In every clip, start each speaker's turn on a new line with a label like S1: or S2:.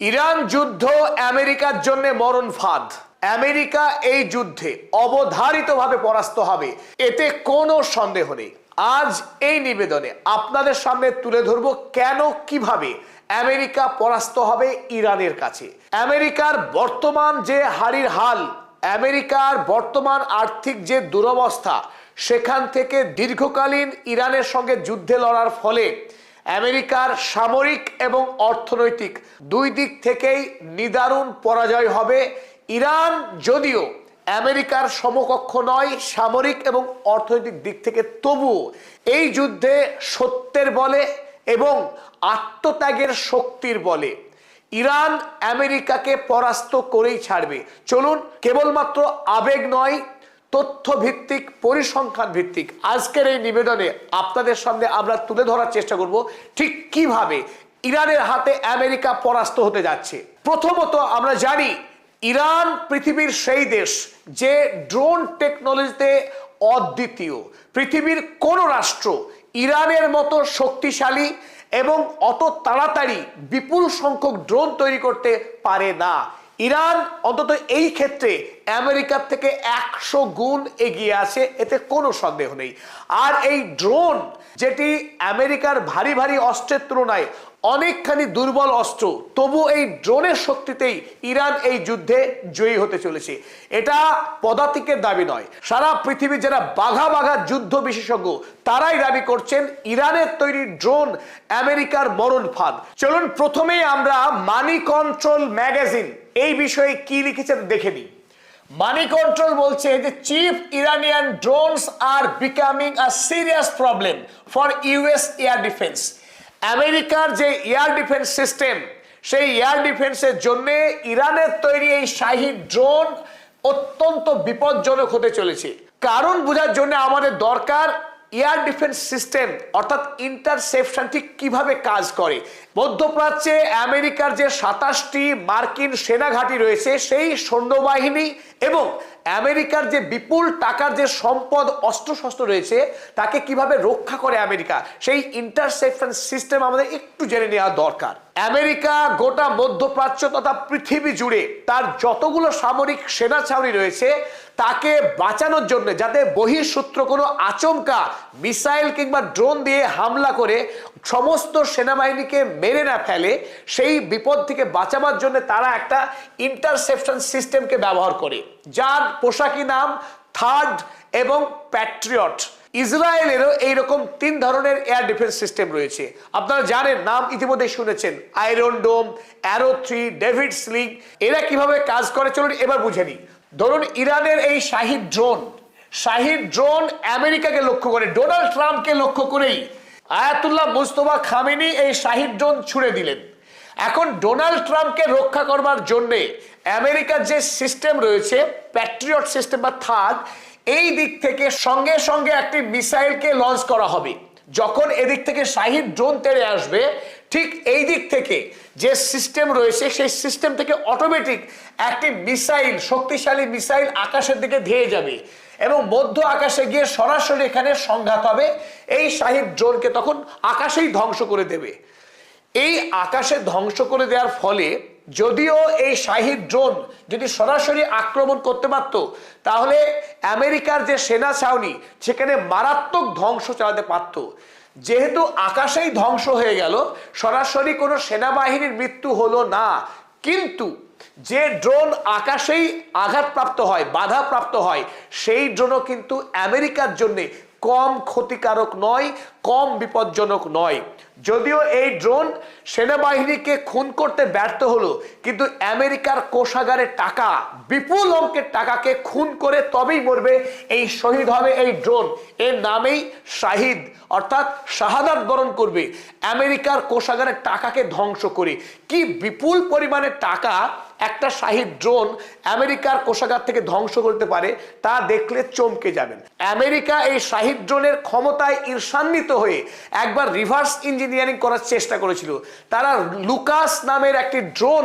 S1: Iran যুদ্ধ আমেরিকার জন্য মরণ ফাঁদ। আমেরিকা এই যুদ্ধে অবধারিতভাবে পরাস্ত হবে, এতে কোনো সন্দেহ নেই। আজ এই নিবেদনে আপনাদের সামনে তুলে ধরব কেন কিভাবে আমেরিকা পরাস্ত হবে ইরানের কাছে। আমেরিকার বর্তমান যে হারির হাল, আমেরিকার বর্তমান আর্থিক যে দুরবস্থা, সেখান থেকে দীর্ঘকালীন ইরানের সঙ্গে যুদ্ধে লড়ার ফলে আমেরিকার সামরিক এবং অর্থনৈতিক দুই দিক থেকেই নিদারুণ পরাজয় হবে। ইরান যদিও আমেরিকার সমকক্ষ নয় সামরিক এবং অর্থনৈতিক দিক থেকে, তবুও এই যুদ্ধে সত্যের বলে এবং আত্মত্যাগের শক্তির বলে ইরান আমেরিকাকে পরাস্ত করেই ছাড়বে। চলুন কেবলমাত্র আবেগ নয়, তথ্য ভিত্তিক, পরিসংখ্যান ভিত্তিক আজকের এই নিবেদনে আপনাদের সামনে আমরা তুলে ধরার চেষ্টা করব ঠিক কিভাবে ইরানের হাতে আমেরিকা পরাস্ত হতে যাচ্ছে। প্রথমত আমরা জানি ইরান পৃথিবীর সেই দেশ যে ড্রোন টেকনোলজিতে অদ্বিতীয়। পৃথিবীর কোনো রাষ্ট্র ইরানের মতো শক্তিশালী এবং অত তাড়াতাড়ি বিপুল সংখ্যক ড্রোন তৈরি করতে পারে না। ইরান অন্তত এই ক্ষেত্রে আমেরিকার থেকে 100 গুণ এগিয়ে আছে, এতে কোনো সন্দেহ নেই। আর এই ড্রোন যেটি আমেরিকার ভারী ভারী অস্ত্রের তুলনায় অনেকখানি দুর্বল অস্ত্র, তবু এই ড্রোনের শক্তিতেই ইরান এই যুদ্ধে জয়ী হতে চলেছে। এটা পদাতিকের দাবি নয়, সারা পৃথিবীর যারা বাঘা বাঘা যুদ্ধ বিশেষজ্ঞ তারাই দাবি করছেন ইরানের তৈরি ড্রোন আমেরিকার মরণ ফাঁদ। চলুন প্রথমেই আমরা মানি কন্ট্রোল ম্যাগাজিন এই বিষয়ে কি লিখেছেন দেখে নিই। মানি কন্ট্রোল বলছে যে chief Iranian drones R becoming a serious problem for US air defence. আমেরিকার যে এয়ার ডিফেন্স সিস্টেম, সেই এয়ার ডিফেন্সের জন্য ইরানের তৈরি এই শাহী ড্রোন অত্যন্ত বিপজ্জনক হতে চলেছে। কারণ বোঝার জন্য আমাদের দরকার এয়ার ডিফেন্স সিস্টেম অর্থাৎ ইন্টারসেপশন ঠিক কিভাবে কাজ করে। মধ্যপ্রাচ্যে আমেরিকার যে 27টি মার্কিন সেনা ঘাঁটি রয়েছে, সেই সৈন্যবাহিনী এবং আমেরিকার যে বিপুল টাকার যে সম্পদ অস্ত্রশস্ত্র রয়েছে, তাকে কিভাবে রক্ষা করে আমেরিকা, সেই ইন্টারসেপশন সিস্টেম আমাদের একটু জেনে নেওয়া দরকার। আমেরিকা গোটা মধ্যপ্রাচ্য তথা পৃথিবী জুড়ে তার যতগুলো সামরিক সেনা ছাউনি রয়েছে তাকে বাঁচানোর জন্য, যাতে বহিঃশত্রু কোনো আচমকা মিসাইল কিংবা ড্রোন দিয়ে হামলা করে সমস্ত সেনাবাহিনীকে মেরে না ফেলে, সেই বিপদ থেকে বাঁচাবার জন্য তারা একটা ইন্টারসেপশন সিস্টেমকে ব্যবহার করে, যার পোশাকি নাম থার্ড এবং প্যাট্রিয়ট। ইসরায়েলেরও এইরকম 3 ধরনের এয়ার ডিফেন্স সিস্টেম রয়েছে। আপনারা জানেন, নাম ইতিমধ্যে শুনেছেন, আয়রন ডোম, অ্যারো 3, ডেভিড স্লিং। এরা কিভাবে কাজ করে চলুন এবার বুঝে নিই। ধরুন ইরানের এই শাহী ড্রোন আমেরিকাকে লক্ষ্য করে, ডোনাল্ড ট্রাম্পকে লক্ষ্য করেই আয়াতুল্লাহ মুস্তফা খামেনি এই শাহী ড্রোন ছুড়ে দিলেন। এখন ডোনাল্ড ট্রাম্পকে রক্ষা করবার জন্য আমেরিকার যে সিস্টেম রয়েছে প্যাট্রিয়ট সিস্টেম বা থার্ড, এই দিক থেকে সঙ্গে সঙ্গে একটি মিসাইলকে লঞ্চ করা হবে। যখন এদিক থেকে শাহী ড্রোন তেড়ে আসবে, ঠিক এই দিক থেকে যে সিস্টেম রয়েছে সেই সিস্টেম থেকে অটোমেটিক একটি মিসাইল, শক্তিশালী মিসাইল আকাশের দিকে ধেয়ে যাবে এবং মধ্য আকাশে গিয়ে সরাসরি এখানে সংঘাত হবে। এই শাহী ড্রোনকে তখন আকাশেই ধ্বংস করে দেবে। এই আকাশে ধ্বংস করে দেওয়ার ফলে যদিও এই শাহী ড্রোন যদি সরাসরি আক্রমণ করতে পারত, তাহলে আমেরিকার যে সেনা ছাউনি সেখানে মারাত্মক ধ্বংস চালাতে পারত। যেহেতু আকাশেই ধ্বংস হয়ে গেল, সরাসরি কোনো সেনাবাহিনীর মৃত্যু হলো না, কিন্তু যে ড্রোন আকাশেই আঘাতপ্রাপ্ত হয়, বাধাপ্রাপ্ত হয়, সেই ড্রোনও কিন্তু আমেরিকার জন্যে কম ক্ষতিকারক নয়, কম বিপজ্জনক নয়। যদিও এই ড্রোন সেনাবাহিনীকে খুন করতে ব্যর্থ হলো, কিন্তু আমেরিকার কোষাগারের টাকা, বিপুল অঙ্কের টাকাকে খুন করে তবেই মরবে, এই শহীদ হবে এই ড্রোন। এর নামেই শাহিদ অর্থাৎ শাহাদাত বরণ করবে আমেরিকার কোষাগারের টাকাকে ধ্বংস করে। কি বিপুল পরিমাণের টাকা একটা শাহী ড্রোন আমেরিকার কোষাগার থেকে ধ্বংস করতে পারে তা দেখলে চমকে যাবেন। আমেরিকা এই শাহী ড্রোনের ক্ষমতায় ঈর্ষান্বিত হয়ে একবার রিভার্স ইঞ্জিনিয়ারিং করার চেষ্টা করেছিল। তারা লুকাস নামের একটি ড্রোন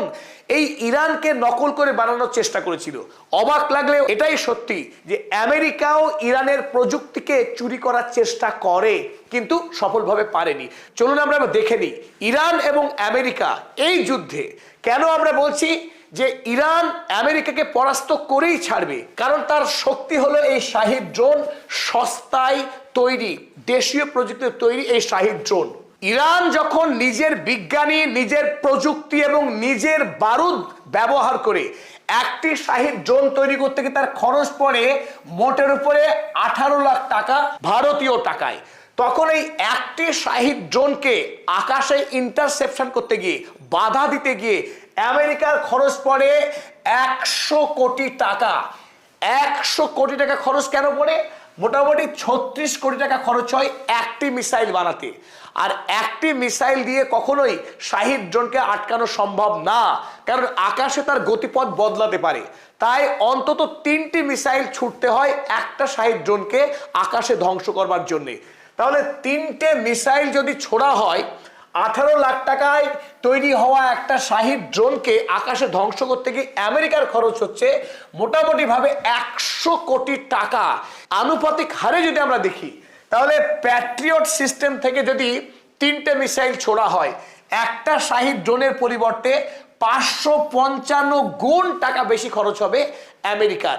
S1: এই ইরানকে নকল করে বানানোর চেষ্টা করেছিল। অবাক লাগলেও এটাই সত্যি যে আমেরিকাও ইরানের প্রযুক্তিকে চুরি করার চেষ্টা করে, কিন্তু সফলভাবে পারেনি। চলুন আমরা দেখে নিই ইরান এবং আমেরিকা এই যুদ্ধে কেন আমরা বলছি যে ইরান আমেরিকাকে পরাস্ত করেই ছাড়বে। কারণ তার শক্তি হলো এই শাহিদ ড্রোন, সস্তায় তৈরি দেশীয় প্রযুক্তির তৈরি এই শাহিদ ড্রোন। ইরান যখন নিজের বিজ্ঞানী, নিজের প্রযুক্তি এবং নিজের বারুদ ব্যবহার করে একটি শাহিদ ড্রোন তৈরি করতে গিয়ে তার খরচ পড়ে মোটের উপরে 18 লাখ টাকা ভারতীয় টাকায়, তখন এই একটি শাহিদ ড্রোনকে আকাশে ইন্টারসেপশন করতে গিয়ে, বাধা দিতে গিয়ে আমেরিকার খরচ পড়ে 100 কোটি টাকা। 100 কোটি টাকা খরচ কেন পড়ে? মোটামুটি 36 কোটি টাকা খরচ হয় একটি মিসাইল বানাতে। আর একটি মিসাইল দিয়ে কখনোই শাহিদ ড্রোনকে আটকানো সম্ভব না, কারণ আকাশে তার গতিপথ বদলাতে পারে। তাই অন্তত 3টি মিসাইল ছুটতে হয় একটা শাহিদ ড্রোনকে আকাশে ধ্বংস করবার জন্য। তাহলে 3টে মিসাইল যদি ছোড়া হয়, 18 লাখ টাকায় তৈরি হওয়া একটা শাহিদ ড্রোনকে আকাশে ধ্বংস করতে গিয়ে আমেরিকার খরচ হচ্ছে মোটামুটি ভাবে 100 কোটি টাকা। আনুপাতিক হারে যদি আমরা দেখি, তাহলে প্যাট্রিয়ট সিস্টেম থেকে যদি 3টে মিসাইল ছোড়া হয়, একটা শাহিদ ড্রোনের পরিবর্তে 555 গুণ টাকা বেশি খরচ হবে আমেরিকার।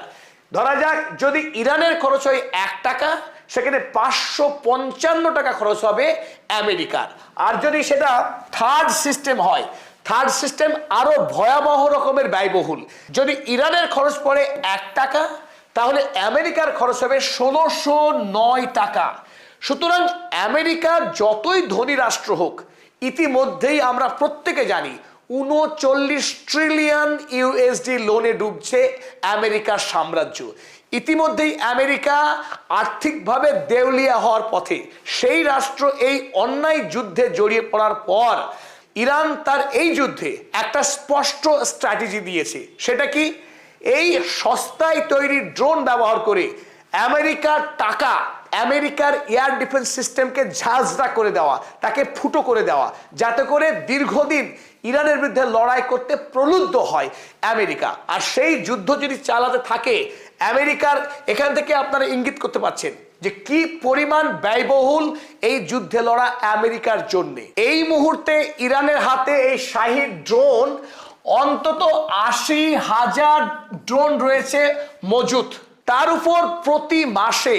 S1: ধরা যাক যদি ইরানের খরচ হয় 1 টাকা, সেখানে 555 টাকা খরচ হবে আমেরিকার। আর যদি সেটা থার্ড সিস্টেম হয়, থার্ড সিস্টেম আরো ভয়াবহ রকমের ব্যয়বহুল। যদি ইরানের খরচ পড়ে 1 টাকা, তাহলে আমেরিকার খরচ হবে 1609 টাকা। সুতরাং আমেরিকা যতই ধনী রাষ্ট্র হোক, ইতিমধ্যেই আমরা প্রত্যেকে জানি 39 ট্রিলিয়ন ইউএসডি লোনে ডুবছে আমেরিকার সাম্রাজ্য। ইতিমধ্যেই আমেরিকা আর্থিকভাবে দেউলিয়া হওয়ার পথে। সেই রাষ্ট্র এই অন্যায় যুদ্ধে জড়িয়ে পড়ার পর ইরান তার এই যুদ্ধে একটা স্পষ্ট স্ট্র্যাটেজি দিয়েছে। সেটা কি? এই সস্তায় তৈরি ড্রোন ব্যবহার করে আমেরিকার টাকা, আমেরিকার এয়ার ডিফেন্স সিস্টেমকে ঝাঁঝরা করে দেওয়া, তাকে ফুটো করে দেওয়া, যাতে করে দীর্ঘদিন ইরানের বিরুদ্ধে লড়াই করতে প্রলুব্ধ হয় আমেরিকা। আর সেই যুদ্ধ যদি চালাতে থাকে আমেরিকার, এখান থেকে আপনারা ইঙ্গিত করতে পারছেন যে কি পরিমাণ ব্যয়বহুল এই যুদ্ধে লড়া আমেরিকার জন্য। এই মুহূর্তে ইরানের হাতে এই শাহিদ ড্রোন অন্তত 80,000 ড্রোন রয়েছে মজুত। তার উপর প্রতি মাসে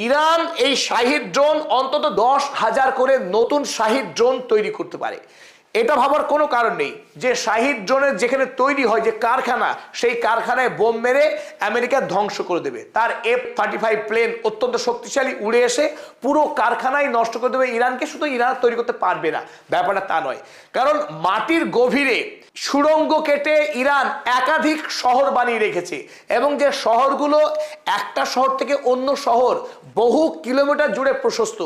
S1: ইরান এই শাহিদ ড্রোন অন্তত 10,000 করে নতুন শাহিদ ড্রোন তৈরি করতে পারে। এটা ভাবার কোনো কারণ নেই যে শাহিদ ড্রোনের যেখানে তৈরি হয় যে কারখানা, সেই কারখানায় বোম মেরে আমেরিকা ধ্বংস করে দেবে। তার F-35 প্লেন অত্যন্ত শক্তিশালী উড়ে এসে পুরো কারখানায় নষ্ট করে দেবে ইরানকে। শুধু ইরান তৈরি করতে পারবে না, ব্যাপারটা তা নয়। কারণ মাটির গভীরে সুড়ঙ্গ কেটে ইরান একাধিক শহর বানিয়ে রেখেছে, এবং যে শহরগুলো একটা শহর থেকে অন্য শহর বহু কিলোমিটার জুড়ে প্রশস্ত।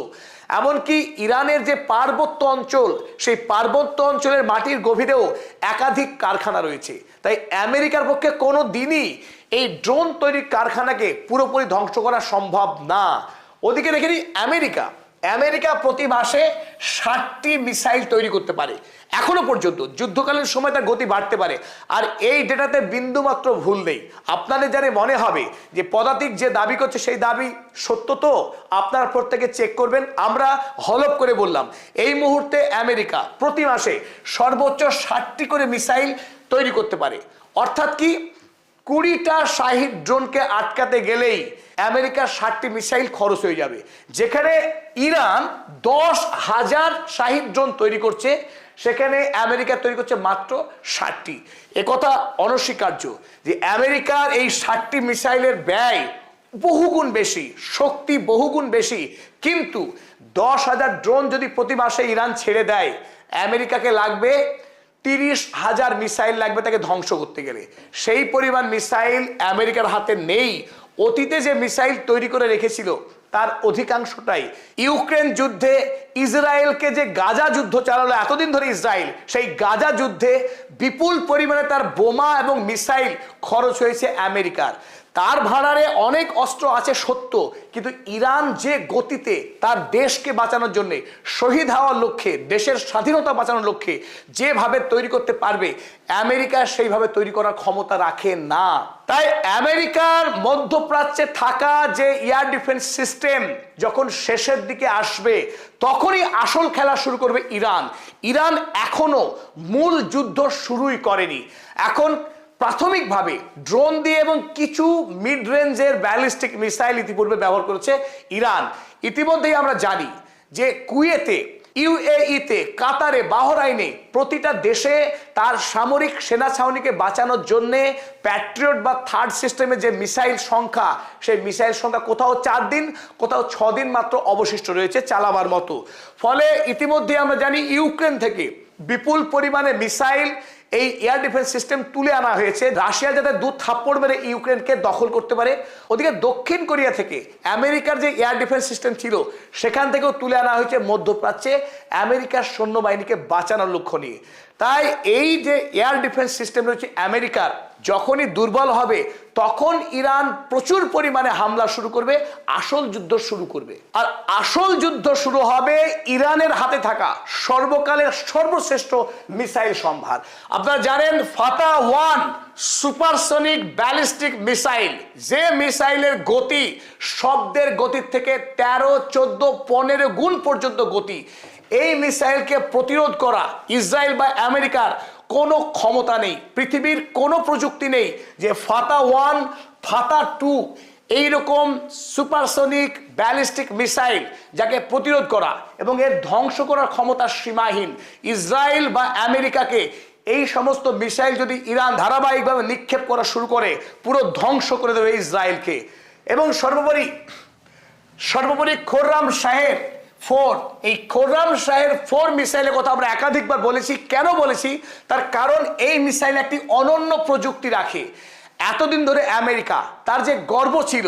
S1: এমনকি ইরানের যে পার্বত্য অঞ্চল, সেই পার্বত্য অঞ্চলের মাটির গভীরেও একাধিক কারখানা রয়েছে। তাই আমেরিকার পক্ষে কোনো দিনই এই ড্রোন তৈরির কারখানাকে পুরোপুরি ধ্বংস করা সম্ভব না। ওদিকে দেখে নিই আমেরিকা প্রতি মাসে 60টি মিসাইল তৈরি করতে পারে। এখনো পর্যন্ত যুদ্ধকালীন সময় তার গতি বাড়তে পারে। আর এই ডেটাতে বিন্দুমাত্র ভুল নেই। আপনাদের জানে মনে হবে যে পদাতিক যে দাবি করছে সেই দাবি সত্য, তো আপনারা প্রত্যেকে চেক করবেন। আমরা হলপ করে বললাম এই মুহূর্তে আমেরিকা প্রতি মাসে সর্বোচ্চ 60টি করে মিসাইল তৈরি করতে পারে। অর্থাৎ কি, 20টা শাহিদ ড্রোনকে আটকাতে গেলেই আমেরিকার 60টি মিসাইল খরচ হয়ে যাবে। যেখানে ইরান 10,000 শাহিদ ড্রোন তৈরি করছে, সেখানে আমেরিকা তৈরি করছে মাত্র 60টি। একথা অনস্বীকার্য যে আমেরিকার এই 60টি মিসাইলের ব্যয় বহুগুণ বেশি, শক্তি বহুগুণ বেশি। কিন্তু 10,000 ড্রোন যদি প্রতি মাসে ইরান ছেড়ে দেয়, আমেরিকাকে লাগবে 30,000 মিসাইল লাগবে তাকে ধ্বংস করতে গেলে। সেই পরিমাণ মিসাইল আমেরিকার হাতে নেই। অতীতে যে মিসাইল তৈরি করে রেখেছিল তার অধিকাংশটাই ইউক্রেন যুদ্ধে ইসরায়েলকে যে গাজা যুদ্ধ চালালো এতদিন ধরে ইসরায়েল, সেই গাজা যুদ্ধে বিপুল পরিমাণে তার বোমা এবং মিসাইল খরচ হয়েছে আমেরিকার। তার ভাড়ারে অনেক অস্ত্র আছে সত্য, কিন্তু ইরান যে গতিতে তার দেশকে বাঁচানোর জন্য, শহীদ হওয়ার লক্ষ্যে, দেশের স্বাধীনতা বাঁচানোর লক্ষ্যে যেভাবে তৈরি করতে পারবে, আমেরিকা সেইভাবে তৈরি করার ক্ষমতা রাখে না। তাই আমেরিকার মধ্যপ্রাচ্যে থাকা যে এয়ার ডিফেন্স সিস্টেম যখন শেষের দিকে আসবে, তখনই আসল খেলা শুরু করবে ইরান। ইরান এখনো মূল যুদ্ধ শুরুই করেনি। এখন প্রাথমিকভাবে ড্রোন দিয়ে এবং কিছু মিড রেঞ্জের ব্যালিস্টিক মিসাইল ইতিপূর্বে ব্যবহার করেছে ইরান। ইতিমধ্যেই আমরা জানি যে কুয়েতে, ইউএইতে, কাতারে, বাহরাইনে প্রতিটা দেশে তার সামরিক সেনা ছাউনিকে বাঁচানোর জন্যে প্যাট্রিয়ট বা থার্ড সিস্টেমের যে মিসাইল সংখ্যা, সেই মিসাইল সংখ্যা কোথাও 4 দিন, কোথাও 6 দিন মাত্র অবশিষ্ট রয়েছে চালাবার মতো। ফলে ইতিমধ্যে আমরা জানি ইউক্রেন থেকে বিপুল পরিমাণে মিসাইল, এই এয়ার ডিফেন্স সিস্টেম তুলে আনা হয়েছে, রাশিয়া যাতে 2 থাপ্পড় মেরে ইউক্রেনকে দখল করতে পারে। ওদিকে দক্ষিণ কোরিয়া থেকে আমেরিকার যে এয়ার ডিফেন্স সিস্টেম ছিল, সেখান থেকেও তুলে আনা হয়েছে মধ্যপ্রাচ্যে আমেরিকার সৈন্যবাহিনীকে বাঁচানোর লক্ষ্য নিয়ে। তাই এই যে এয়ার ডিফেন্স সিস্টেম রয়েছে আমেরিকার, যখনই দুর্বল হবে তখন ইরান প্রচুর পরিমাণে হামলা শুরু করবে, আসল যুদ্ধ শুরু করবে। আর আসল যুদ্ধ শুরু হবে ইরানের হাতে থাকা সর্বকালের সর্বশ্রেষ্ঠ মিসাইল সম্ভার। আপনারা জানেন ফাতা-1 সুপারসনিক ব্যালিস্টিক মিসাইল, যে মিসাইলের গতি শব্দের গতির থেকে 13, 14, 15 গুণ পর্যন্ত গতি। এই মিসাইলকে প্রতিরোধ করা ইসরায়েল বা আমেরিকার কোনো ক্ষমতা নেই, পৃথিবীর কোনো প্রযুক্তি নেই যে ফাতা-1, ফাতা-2 এইরকম সুপারসনিক ব্যালিস্টিক মিসাইল যাকে প্রতিরোধ করা এবং এর ধ্বংস করার ক্ষমতা সীমাহীন। ইসরায়েল বা আমেরিকাকে এই সমস্ত মিসাইল যদি ইরান ধারাবাহিকভাবে নিক্ষেপ করা শুরু করে, পুরো ধ্বংস করে দেবে ইসরায়েলকে। এবং সর্বোপরি খোররাম শাহের 4, এই খোররাম শাহের 4 মিসাইলের কথা আমরা একাধিকবার বলেছি। কেন বলেছি? তার কারণ এই মিসাইল একটি অনন্য প্রযুক্তি রাখে। এতদিন ধরে আমেরিকা তার যে গর্ব ছিল,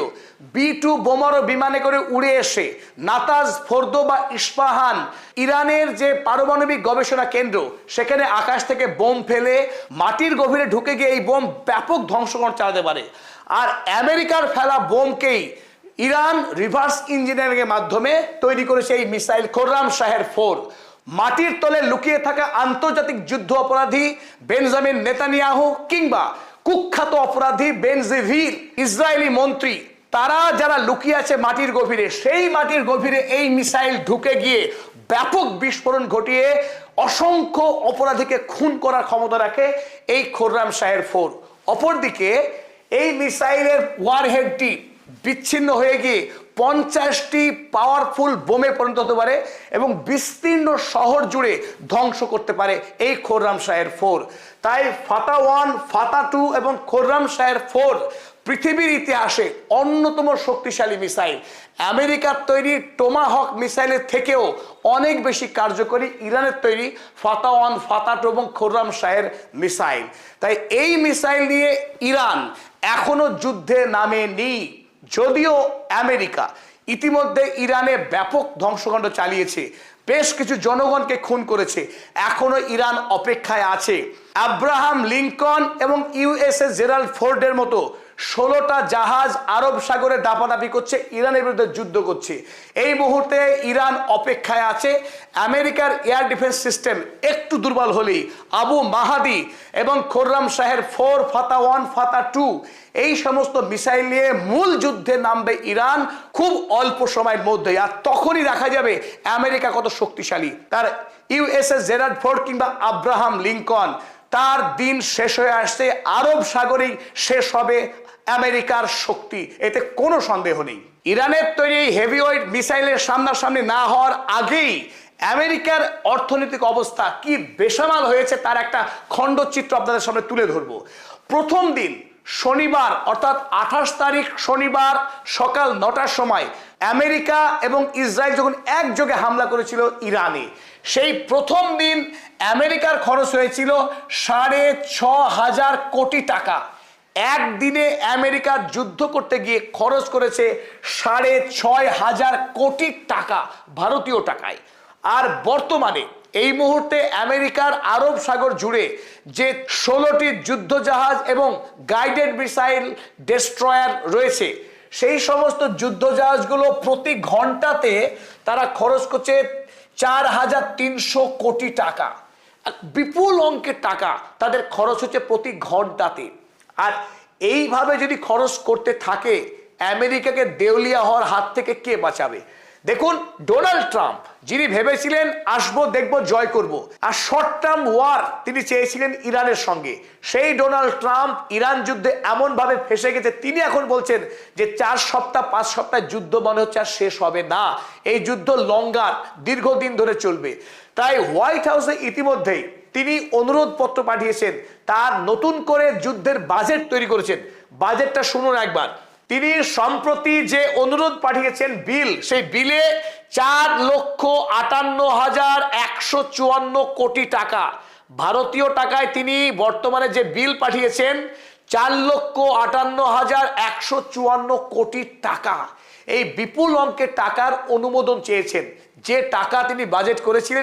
S1: B-2 বোমারু বিমানে করে উড়ে এসে নাতাজ, ফোর্দো বা ইস্পাহান, ইরানের যে পারমাণবিক গবেষণা কেন্দ্র, সেখানে আকাশ থেকে বোম ফেলে মাটির গভীরে ঢুকে গিয়ে এই বোম ব্যাপক ধ্বংসকরণ চালাতে পারে। আর আমেরিকার ফেলা বোমকেই ইরান রিভার্স ইঞ্জিনিয়ারিং এর মাধ্যমে তৈরি করেছে এই মিসাইল খোররাম শাহের 4। মাটির তলে লুকিয়ে থাকা আন্তর্জাতিক যুদ্ধ অপরাধী বেঞ্জামিন নেতানিয়াহু কিংবা কুখ্যাত অপরাধী বেনজিভির ইসরায়েলি মন্ত্রী, তারা যারা লুকিয়ে আছে মাটির গভীরে, সেই মাটির গভীরে এই মিসাইল ঢুকে গিয়ে ব্যাপক বিস্ফোরণ ঘটিয়ে অসংখ্য অপরাধীকে খুন করার ক্ষমতা রাখে এই খোররাম শাহের 4। অপরদিকে এই মিসাইলের ওয়ারহেডটি বিচ্ছিন্ন হয়ে গিয়ে 50টি পাওয়ারফুল বোমে পরিণত হতে পারে এবং বিস্তীর্ণ শহর জুড়ে ধ্বংস করতে পারে এই খোররাম শাহের 4। তাই ফাতা-1, ফাতা-2 এবং খোররাম শাহের 4 পৃথিবীর ইতিহাসে অন্যতম শক্তিশালী মিসাইল। আমেরিকার তৈরি টোমাহক মিসাইলের থেকেও অনেক বেশি কার্যকরী ইরানের তৈরি ফাতা-1, ফাতা-2 এবং খোররাম শাহের মিসাইল। তাই এই মিসাইল নিয়ে ইরান এখনো যুদ্ধে নামেনি। যদিও আমেরিকা ইতিমধ্যে ইরানে ব্যাপক ধ্বংসকাণ্ড চালিয়েছে, বেশ কিছু জনগণকে খুন করেছে, এখনো ইরান অপেক্ষায় আছে। আব্রাহাম লিঙ্কন এবং ইউএসএস জেরাল্ড ফোর্ডের মতো 16টা জাহাজ আরব সাগরে দাপাদাপি করছে, ইরানের বিরুদ্ধে যুদ্ধ করছে। এই মুহূর্তে ইরান অপেক্ষায় আছে। আমেরিকার এয়ার ডিফেন্স সিস্টেম একটু দুর্বল হলেই আবু মাহাদি এবং খোররাম শাহের 4, ফাতা-1, ফাতা-2 এই সমস্ত মিসাইল নিয়ে মূল যুদ্ধে নামবে ইরান খুব অল্প সময়ের মধ্যে। আর তখনই দেখা যাবে আমেরিকা কত শক্তিশালী। তার ইউএসএস জেরাল্ড ফোর্ড কিংবা আব্রাহাম লিঙ্কন, তার দিন শেষ হয়ে আসছে, আরব সাগরেই শেষ হবে আমেরিকার শক্তি, এতে কোনো সন্দেহ নেই। ইরানের তৈরি হেভিওয়েট মিসাইলের সামনাসামনি না হওয়ার আগেই আমেরিকার অর্থনৈতিক অবস্থা কি বেসামাল হয়েছে তার একটা খণ্ডচিত্র আপনাদের সামনে তুলে ধরব। প্রথম দিন শনিবার অর্থাৎ 28 তারিখ শনিবার সকাল 9টার সময় আমেরিকা এবং ইসরায়েল যখন একযোগে হামলা করেছিল ইরানে, সেই প্রথম দিন আমেরিকার খরচ হয়েছিল 6,500 কোটি টাকা। একদিনে আমেরিকা যুদ্ধ করতে গিয়ে খরচ করেছে 6,500 কোটি টাকা ভারতীয় টাকায়। আর বর্তমানে এই মুহূর্তে আমেরিকার আরব সাগর জুড়ে যে 16টি যুদ্ধজাহাজ এবং গাইডেড মিসাইল ডেস্ট্রয়ার রয়েছে, সেই সমস্ত যুদ্ধজাহাজগুলো প্রতি ঘন্টাতে তারা খরচ করছে 4300 কোটি টাকা। বিপুল অঙ্কের টাকা তাদের খরচ হচ্ছে প্রতি ঘন্টাতে। আর এইভাবে যদি খরচ করতে থাকে, আমেরিকাকে দেউলিয়া হওয়ার হাত থেকে কে বাঁচাবে? দেখুন, ডোনাল্ড ট্রাম্প যিনি ভেবেছিলেন আসবো দেখবো জয় করব, আর শর্ট টার্ম ওয়ার তিনি চেয়েছিলেন ইরানের সঙ্গে, সেই ডোনাল্ড ট্রাম্প ইরান যুদ্ধে এমন ভাবে ফেসে গেছে, তিনি এখন বলছেন যে 4 সপ্তাহ 5 সপ্তাহ যুদ্ধ মনে হচ্ছে আর শেষ হবে না, এই যুদ্ধ লঙ্গার দীর্ঘদিন ধরে চলবে। তাই হোয়াইট হাউসে ইতিমধ্যেই তিনি অনুরোধ পত্র পাঠিয়েছেন, তার নতুন করে যুদ্ধের বাজেট তৈরি করেছেন। বাজেটটা শুনুন একবার। তিনি সম্প্রতি যে অনুরোধ পাঠিয়েছেন বিল, সেই বিলে 4,58,154 কোটি টাকা, ভারতীয় টাকায় তিনি বর্তমানে যে বিল পাঠিয়েছেন 4,58,154 কোটি টাকা। এই বিপুল অঙ্কের টাকার অনুমোদন চেয়েছেন। যে টাকা তিনি বাজেট করেছিলেন